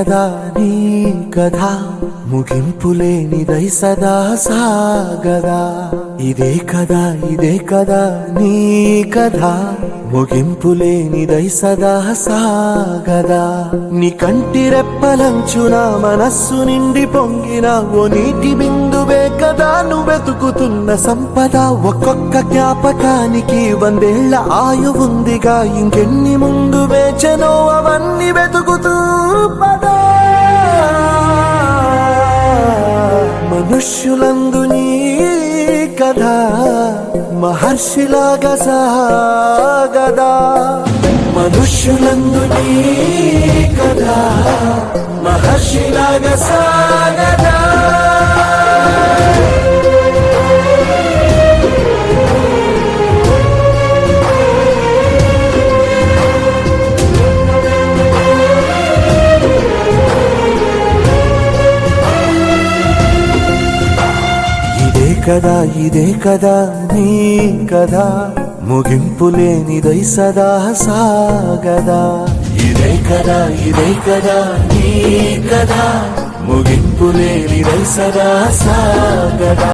కదా నీ కథ ముగింపులేనిదై సదా సాగదా ఇదే కదా నీ కథ ముగింపులేనిదై సదా సాగదా నీ కంటి రెప్పలంచున మనస్సు నిండి పొంగిన ఓ నీటి బిందువే కదా నువ్వెతుకుతున్న సంపద ఒక్కొక్క జ్ఞాపకానికి 100 ఏళ్ల ఆయువుందిగా ఇంకెన్ని ముందు వేచనో అవన్నీ వెతుకుతూ పదా మనుష్యులందు నీ కథ మహర్షిలాగా సాగదా మనుష్యులందు నీ కథ మహర్షిలాగా సాగదా ఇదే కదా నీ కథ ముగింపులేనిదై సదా సాగదా ఇదే కదా నీ కథ ముగింపులేనిదై సదా సాగదా